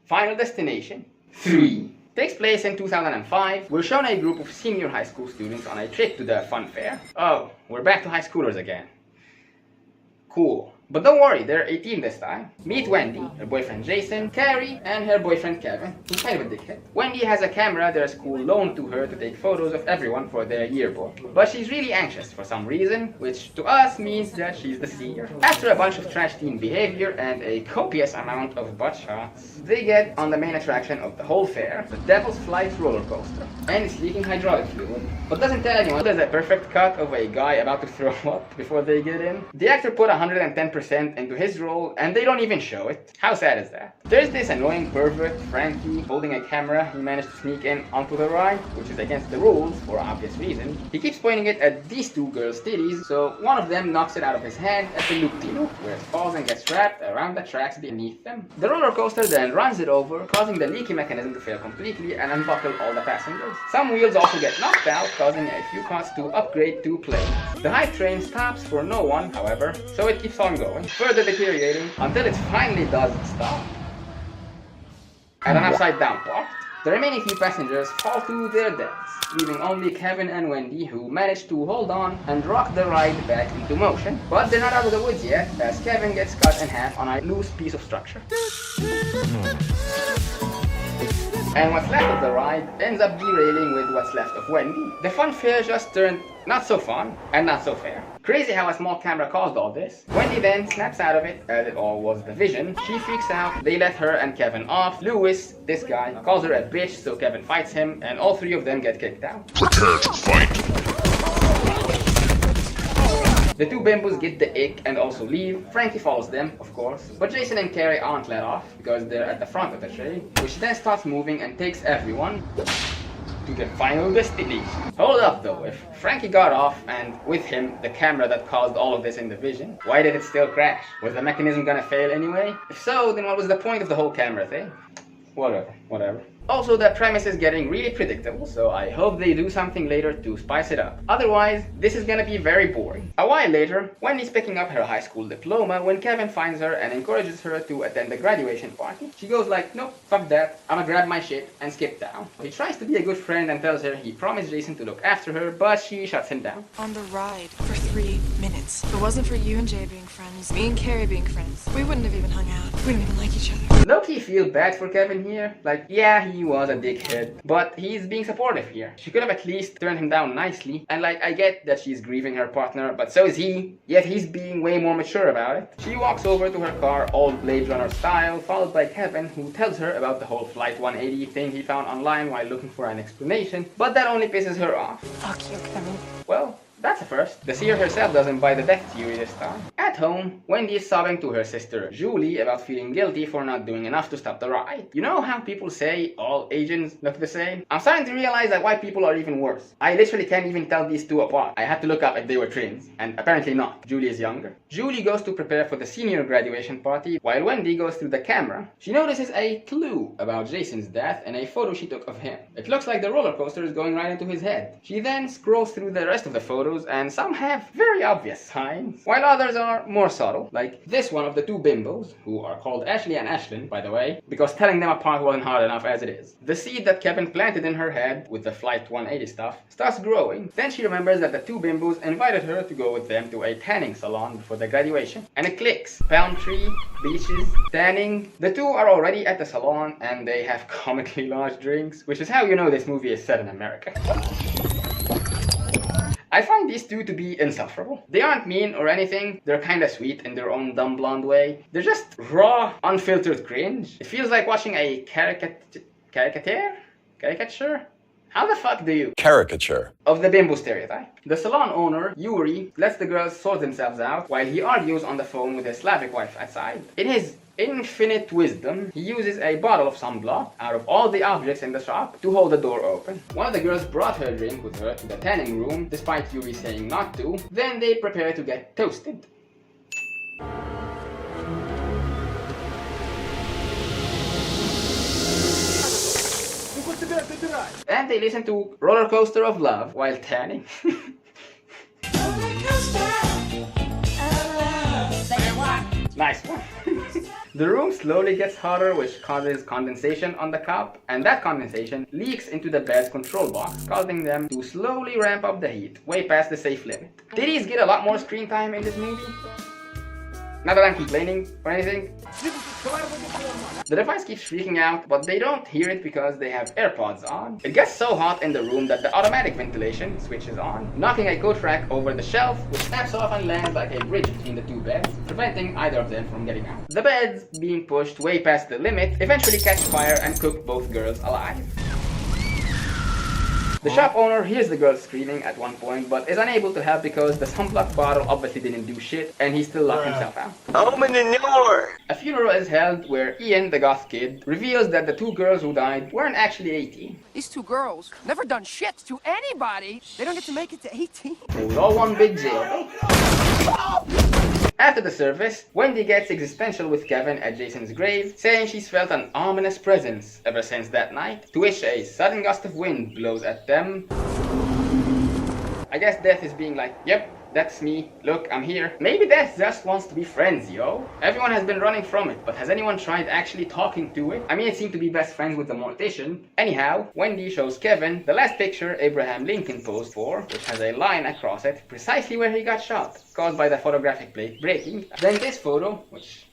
Final Destination 3 takes place in 2005. We're shown a group of senior high school students on a trip to the fun fair. Oh, we're back to high schoolers again. Cool. But don't worry, they're 18 this time. Meet Wendy, her boyfriend Jason, Carrie, and her boyfriend Kevin, who's kind of a dickhead. Wendy has a camera their school loaned to her to take photos of everyone for their yearbook. But she's really anxious for some reason, which to us means that she's the seer. After a bunch of trash teen behavior and a copious amount of butt shots, they get on the main attraction of the whole fair, the Devil's Flight roller coaster. And it's leaking hydraulic fluid, but doesn't tell anyone. There's a perfect cut of a guy about to throw up before they get in. The actor put 110% into his role, and they don't even show it. How sad is that? There's this annoying pervert, Frankie, holding a camera he managed to sneak in onto the ride, which is against the rules for obvious reasons. He keeps pointing it at these two girls' titties, so one of them knocks it out of his hand at the loop-de-loop, where it falls and gets wrapped around the tracks beneath them. The roller coaster then runs it over, causing the leaky mechanism to fail completely and unbuckle all the passengers. Some wheels also get knocked out, causing a few cars to upgrade to planes. The hype train stops for no one, however, so it keeps on going, further deteriorating until it finally does stop at an upside down part. The remaining few passengers fall to their deaths, leaving only Kevin and Wendy, who manage to hold on and rock the ride back into motion. But they're not out of the woods yet, as Kevin gets cut in half on a loose piece of structure. And what's left of the ride ends up derailing with what's left of Wendy. The fun fair just turned not so fun and not so fair. Crazy how a small camera caused all this. Wendy then snaps out of it, as it all was the vision. She freaks out, they let her and Kevin off. Lewis, this guy, calls her a bitch, so Kevin fights him, and all three of them get kicked out. Prepare to fight! The two bimbos get the ick and also leave. Frankie follows them, of course, but Jason and Carrie aren't let off because they're at the front of the train, which then starts moving and takes everyone to the final destination. Hold up though, if Frankie got off and with him the camera that caused all of this in the vision, why did it still crash? Was the mechanism gonna fail anyway? If so, then what was the point of the whole camera thing? Whatever. Also, the premise is getting really predictable, so I hope they do something later to spice it up. Otherwise, this is gonna be very boring. A while later, Wendy's picking up her high school diploma when Kevin finds her and encourages her to attend the graduation party. She goes like, nope, fuck that, I'ma grab my shit and skip town. He tries to be a good friend and tells her he promised Jason to look after her, but she shuts him down. On the ride for 3 minutes. If it wasn't for you and Jay being friends, me and Carrie being friends, we wouldn't have even hung out. We didn't even like each other. Low-key feel bad for Kevin here. Like, yeah, he was a dickhead, but he's being supportive here. She could have at least turned him down nicely, and like, I get that she's grieving her partner, but so is he, yet he's being way more mature about it. She walks over to her car, all Blade Runner style, followed by Kevin, who tells her about the whole Flight 180 thing he found online while looking for an explanation, but that only pisses her off. Fuck you, Kevin. Well, that's a first. The seer herself doesn't buy the death theory this time. At home, Wendy is sobbing to her sister Julie about feeling guilty for not doing enough to stop the ride. You know how people say all Asians look the same? I'm starting to realize that white people are even worse. I literally can't even tell these two apart. I had to look up if they were twins, and apparently not. Julie is younger. Julie goes to prepare for the senior graduation party, while Wendy goes through the camera. She notices a clue about Jason's death in a photo she took of him. It looks like the roller coaster is going right into his head. She then scrolls through the rest of the photos, and some have very obvious signs, while others are more subtle, like this one of the two bimbos, who are called Ashley and Ashlyn, by the way, because telling them apart wasn't hard enough as it is. The seed that Kevin planted in her head with the Flight 180 stuff starts growing. Then she remembers that the two bimbos invited her to go with them to a tanning salon before the graduation, and it clicks. Palm tree, beaches, tanning. The two are already at the salon, and they have comically large drinks, which is how you know this movie is set in America. I find these two to be insufferable. They aren't mean or anything, they're kinda sweet in their own dumb blonde way. They're just raw, unfiltered cringe. It feels like watching a caricature? How the fuck do you? Caricature. Of the bimbo stereotype. The salon owner, Yuri, lets the girls sort themselves out while he argues on the phone with his Slavic wife outside. In his infinite wisdom, he uses a bottle of sunblock out of all the objects in the shop to hold the door open. One of the girls brought her drink with her to the tanning room, despite Yuri saying not to. Then they prepare to get toasted. And they listen to Roller Coaster of Love while tanning. Nice one. The room slowly gets hotter, which causes condensation on the cup, and that condensation leaks into the bed's control box, causing them to slowly ramp up the heat, way past the safe limit. Titties get a lot more screen time in this movie. Not that I'm complaining or anything. The device keeps freaking out, but they don't hear it because they have AirPods on. It gets so hot in the room that the automatic ventilation switches on, knocking a coat rack over the shelf, which snaps off and lands like a bridge between the two beds, preventing either of them from getting out. The beds, being pushed way past the limit, eventually catch fire and cook both girls alive. The shop owner hears the girl screaming at one point, but is unable to help because the sunblock bottle obviously didn't do shit, and he still locked himself out. Open the door! A funeral is held where Ian, the goth kid, reveals that the two girls who died weren't actually 18. These two girls never done shit to anybody. They don't get to make it to 18. It was all one big jail. After the service, Wendy gets existential with Kevin at Jason's grave, saying she's felt an ominous presence ever since that night, to which a sudden gust of wind blows at them. I guess Death is being like, yep, that's me, look, I'm here. Maybe Death just wants to be friends, yo. Everyone has been running from it, but has anyone tried actually talking to it? I mean, it seemed to be best friends with the mortician. Anyhow, Wendy shows Kevin the last picture Abraham Lincoln posed for, which has a line across it, precisely where he got shot, caused by the photographic plate breaking. Then this photo, which...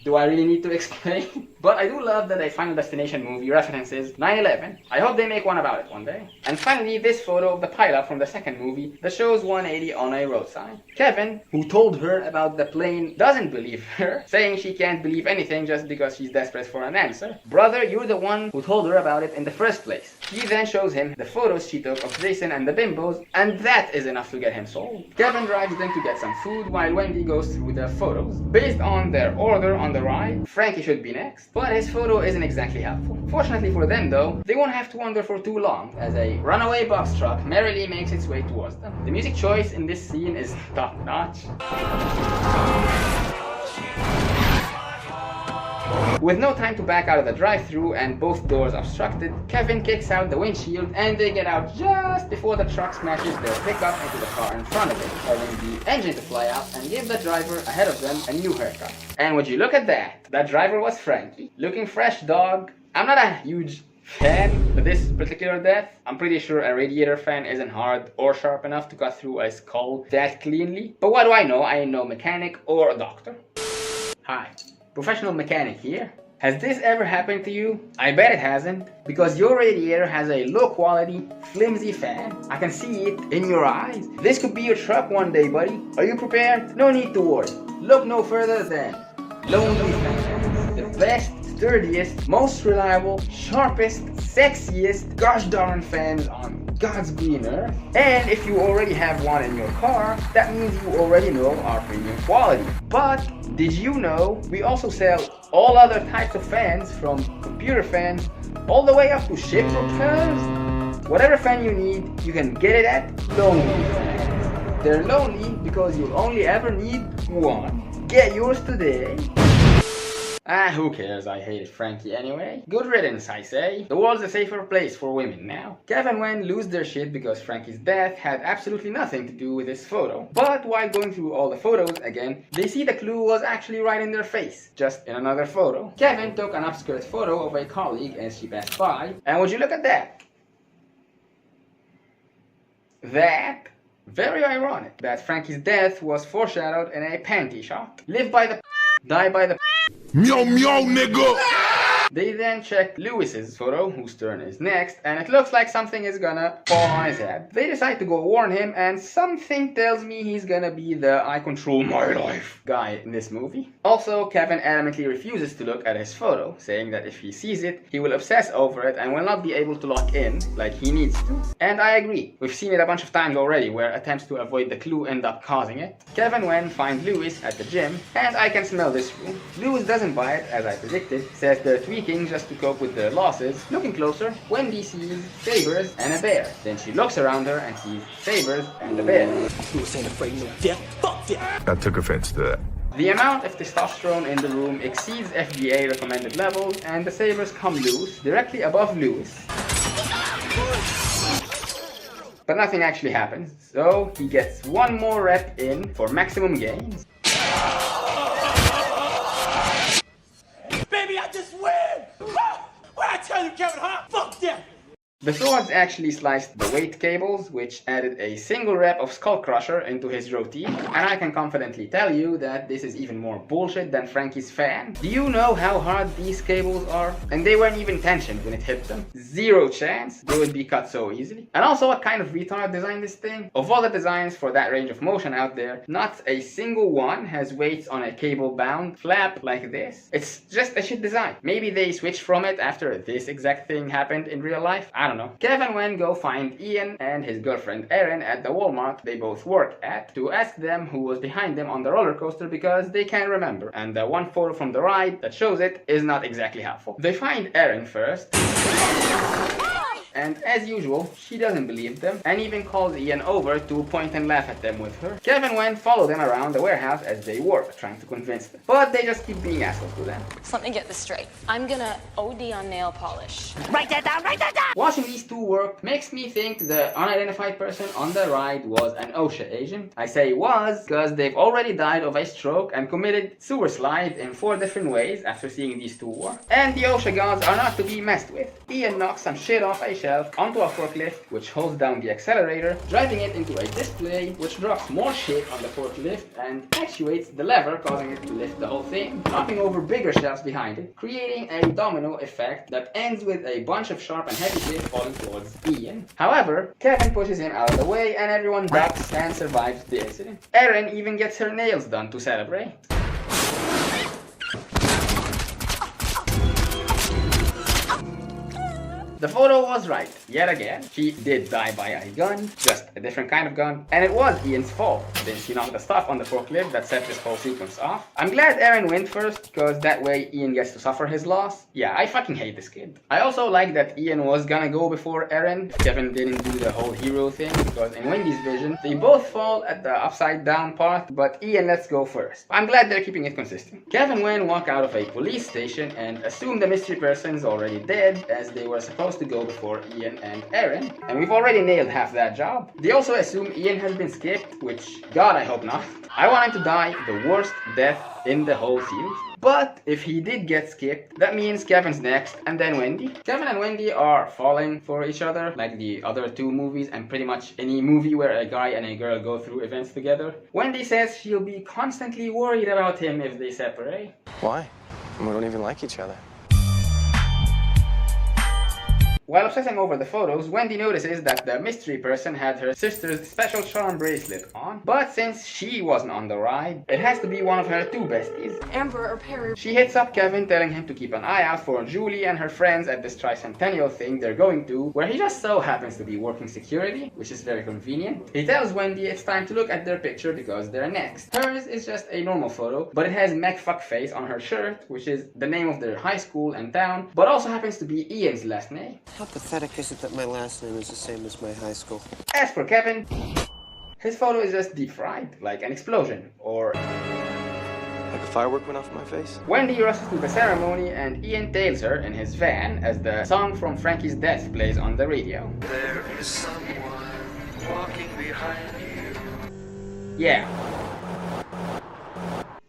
do I really need to explain? But I do love that a Final Destination movie references 9/11. I hope they make one about it one day. And finally, this photo of the pilot from the second movie that shows 180 on a road sign. Kevin, who told her about the plane, doesn't believe her, saying she can't believe anything just because she's desperate for an answer. Brother, you're the one who told her about it in the first place. She then shows him the photos she took of Jason and the bimbos, and that is enough to get him sold. Kevin drives them to get some food while Wendy goes through the photos. Based on their order on the ride, Frankie should be next. But his photo isn't exactly helpful. Fortunately for them though, they won't have to wander for too long, as a runaway box truck merrily makes its way towards them. The music choice in this scene is top notch. With no time to back out of the drive-thru and both doors obstructed, Kevin kicks out the windshield and they get out just before the truck smashes their pickup into the car in front of it, causing the engine to fly out and give the driver ahead of them a new haircut. And would you look at that driver was Frankie, looking fresh dog. I'm not a huge fan of this particular death. I'm pretty sure a radiator fan isn't hard or sharp enough to cut through a skull that cleanly. But what do I know? I ain't no mechanic or a doctor. Hi. Professional mechanic here. Has this ever happened to you? I bet it hasn't, because your radiator has a low quality, flimsy fan. I can see it in your eyes. This could be your truck one day, buddy. Are you prepared? No need to worry. Look no further than Lonely Fans. The best, sturdiest, most reliable, sharpest, sexiest, gosh darn fans on God's green earth. And if you already have one in your car, that means you already know our premium quality. But did you know we also sell all other types of fans, from computer fans all the way up to ship propellers? Whatever fan you need, you can get it at Lonely Fans. They're lonely because you'll only ever need one. Get yours today. Who cares? I hated Frankie anyway. Good riddance, I say. The world's a safer place for women now. Kev and Wen lose their shit because Frankie's death had absolutely nothing to do with this photo. But while going through all the photos again, they see the clue was actually right in their face, just in another photo. Kevin took an upskirt photo of a colleague as she passed by, and would you look at that? Very ironic that Frankie's death was foreshadowed in a panty shot. Live by the die by the Meow meow nigga! They then check Lewis's photo, whose turn is next, and it looks like something is gonna fall on his head. They decide to go warn him, and something tells me he's gonna be the I control my life guy in this movie. Also, Kevin adamantly refuses to look at his photo, saying that if he sees it, he will obsess over it and will not be able to lock in like he needs to. And I agree. We've seen it a bunch of times already, where attempts to avoid the clue end up causing it. Kevin Wen finds Lewis at the gym, and I can smell this room. Lewis doesn't buy it, as I predicted, says they're tweaking just to cope with their losses. Looking closer, Wendy sees Sabers and a bear. Then she looks around her and sees Sabers and a bear. Lewis ain't afraid of no death. Fuck that! I took offense to that. The amount of testosterone in the room exceeds FDA recommended levels, and the Sabers come loose directly above Lewis. But nothing actually happens, so he gets one more rep in for maximum gains. just win! What I tell you, Kevin, huh? Fuck that! The swords actually sliced the weight cables, which added a single rep of Skull Crusher into his routine, and I can confidently tell you that this is even more bullshit than Frankie's fan. Do you know how hard these cables are? And they weren't even tensioned when it hit them. Zero chance they would be cut so easily. And also, what kind of retard designed this thing? Of all the designs for that range of motion out there, not a single one has weights on a cable-bound flap like this. It's just a shit design. Maybe they switched from it after this exact thing happened in real life. I don't know. Kevin Wen go find Ian and his girlfriend Erin at the Walmart they both work at to ask them who was behind them on the roller coaster because they can't remember, and the one photo from the ride that shows it is not exactly helpful. They find Erin first, and as usual, she doesn't believe them and even calls Ian over to point and laugh at them with her. Kevin Wen follow them around the warehouse as they work, trying to convince them, but they just keep being assholes to them. So let me get this straight. I'm gonna OD on nail polish. Write that down, write that down! Watching these two work makes me think the unidentified person on the ride was an OSHA agent. I say was because they've already died of a stroke and committed sewer slide in 4 different ways after seeing these two work. And the OSHA gods are not to be messed with. Ian knocks some shit off a shelf onto a forklift, which holds down the accelerator, driving it into a display, which drops more shit on the forklift and actuates the lever, causing it to lift the whole thing, knocking over bigger shelves behind it, creating a domino effect that ends with a bunch of sharp and heavy shit falling towards Ian. However, Kevin pushes him out of the way and everyone ducks and survives the incident. Erin even gets her nails done to celebrate. The photo was right, yet again. She did die by a gun, just a different kind of gun, and it was Ian's fault, since he knocked the stuff on the forklift that set this whole sequence off. I'm glad Erin went first, because that way Ian gets to suffer his loss. Yeah, I fucking hate this kid. I also like that Ian was gonna go before Erin. Kevin didn't do the whole hero thing, because in Wendy's vision, they both fall at the upside down part, but Ian lets go first. I'm glad they're keeping it consistent. Kevin Wen walk out of a police station and assume the mystery person's already dead, as they were supposed to go before Ian and Erin, and we've already nailed half that job. They also assume Ian has been skipped, which, God, I hope not. I want him to die the worst death in the whole series. But if he did get skipped, that means Kevin's next, and then Wendy. Kevin and Wendy are falling for each other, like the other two movies, and pretty much any movie where a guy and a girl go through events together. Wendy says she'll be constantly worried about him if they separate. Why? We don't even like each other. While obsessing over the photos, Wendy notices that the mystery person had her sister's special charm bracelet on, but since she wasn't on the ride, it has to be one of her two besties. Amber or Perry. She hits up Kevin, telling him to keep an eye out for Julie and her friends at this tricentennial thing they're going to, where he just so happens to be working security, which is very convenient. He tells Wendy it's time to look at their picture because they're next. Hers is just a normal photo, but it has McFuckface on her shirt, which is the name of their high school and town, but also happens to be Ian's last name. How pathetic is it that my last name is the same as my high school? As for Kevin, his photo is just deep fried, like an explosion, or Like a firework went off in my face? Wendy rushes to the ceremony and Ian tails her in his van as the song from Frankie's death plays on the radio. There is someone walking behind you. Yeah.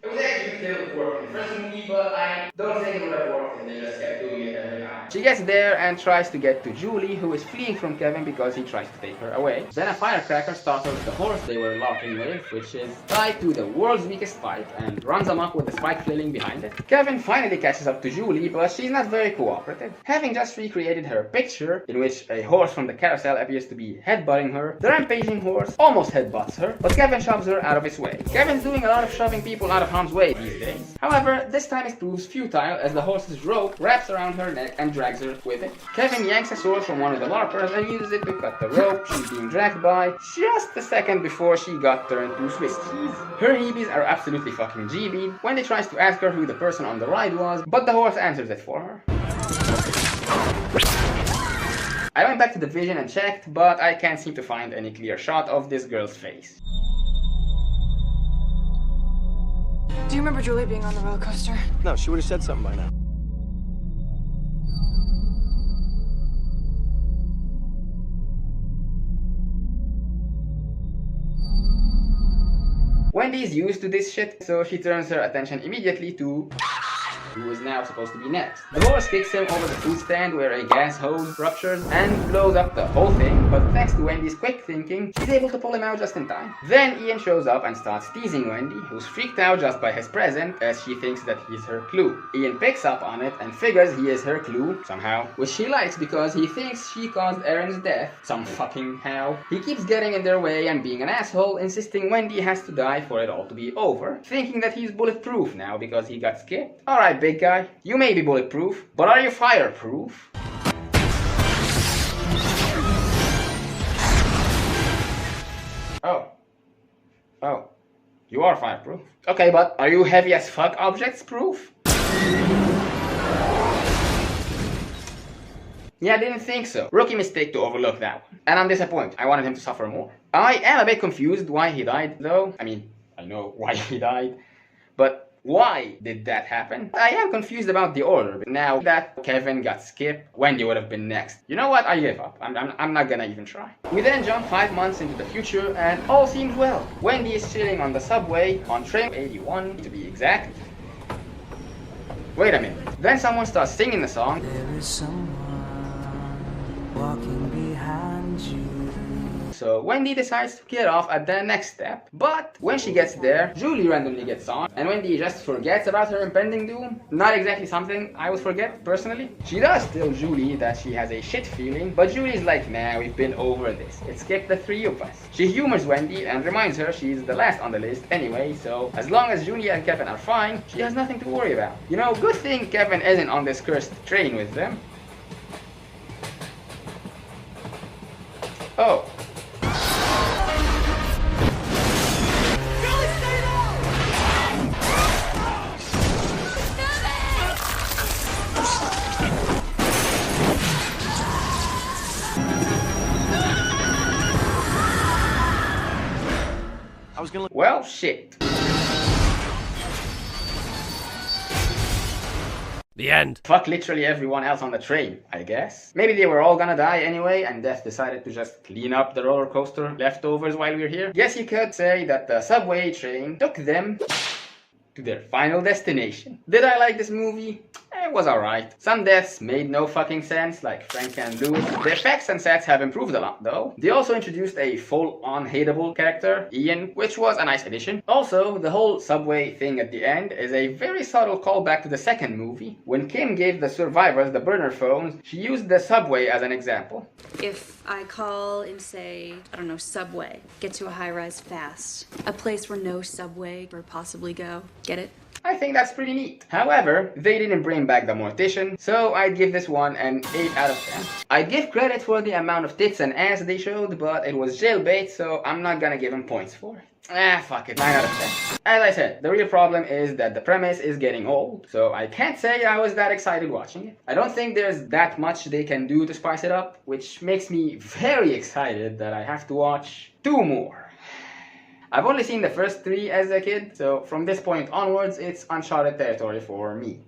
It was actually still working in the first movie, but I don't think it would have worked if they just kept doing it every time. She gets there and tries to get to Julie, who is fleeing from Kevin because he tries to take her away. Then a firecracker startles the horse they were larking with, which is tied to the world's weakest spike, and runs amok with the spike flailing behind it. Kevin finally catches up to Julie, but she's not very cooperative. Having just recreated her picture, in which a horse from the carousel appears to be headbutting her, the rampaging horse almost headbutts her, but Kevin shoves her out of his way. Kevin's doing a lot of shoving people out of harm's way these days. However, this time it proves futile as the horse's rope wraps around her neck and drags her with it. Kevin yanks a sword from one of the larpers and uses it to cut the rope she's being dragged by just a second before she got turned to Swiss cheese. Her heebies are absolutely fucking GB'd when he tries to ask her who the person on the ride was, but the horse answers it for her. I went back to the vision and checked, but I can't seem to find any clear shot of this girl's face. Do you remember Julie being on the roller coaster? No, she would have said something by now. Wendy's used to this shit, so she turns her attention immediately to who is now supposed to be next. The horse kicks him over the food stand where a gas hose ruptures and blows up the whole thing, but thanks to Wendy's quick thinking, she's able to pull him out just in time. Then Ian shows up and starts teasing Wendy, who's freaked out just by his presence as she thinks that he's her clue. Ian picks up on it and figures he is her clue somehow, which she likes because he thinks she caused Aaron's death some fucking how. He keeps getting in their way and being an asshole, insisting Wendy has to die for it all to be over, thinking that he's bulletproof now because he got skipped. Alright, big guy, you may be bulletproof, but are you fireproof? Oh, you are fireproof. Okay, but are you heavy as fuck objects proof? Yeah, I didn't think so. Rookie mistake to overlook that one. And I'm disappointed. I wanted him to suffer more. I am a bit confused why he died though. I mean, I know why he died, but why did that happen? I am confused about the order. Now that Kevin got skipped, Wendy would have been next. You know what? I give up. I'm not gonna even try. We then jump 5 months into the future and all seems well. Wendy is chilling on the subway, on train 81 to be exact. Wait a minute. Then someone starts singing the song. There is someone walking behind you. So Wendy decides to get off at the next step, but when she gets there, Julie randomly gets on, and Wendy just forgets about her impending doom. Not exactly something I would forget, personally. She does tell Julie that she has a shit feeling, but Julie's like, nah, we've been over this. It skipped the 3 of us. She humors Wendy and reminds her she's the last on the list anyway, so as long as Julie and Kevin are fine, she has nothing to worry about. You know, good thing Kevin isn't on this cursed train with them. Oh. I was gonna look. Well, shit. The end. Fuck literally everyone else on the train, I guess. Maybe they were all gonna die anyway, and Death decided to just clean up the roller coaster leftovers while we're here. Guess you could say that the subway train took them to their final destination. Did I like this movie? It was alright. Some deaths made no fucking sense, like Frank and Louis. The effects and sets have improved a lot though. They also introduced a full-on hateable character, Ian, which was a nice addition. Also, the whole subway thing at the end is a very subtle callback to the second movie. When Kim gave the survivors the burner phones, she used the subway as an example. If I call and say, I don't know, subway, get to a high-rise fast, a place where no subway could possibly go, get it? I think that's pretty neat. However, they didn't bring back the mortician, so I'd give this one an 8 out of 10. I'd give credit for the amount of tits and ass they showed, but it was jailbait, so I'm not gonna give them points for it. Fuck it, 9 out of 10. As I said, the real problem is that the premise is getting old, so I can't say I was that excited watching it. I don't think there's that much they can do to spice it up, which makes me very excited that I have to watch 2 more. I've only seen the first 3 as a kid, so from this point onwards, it's uncharted territory for me.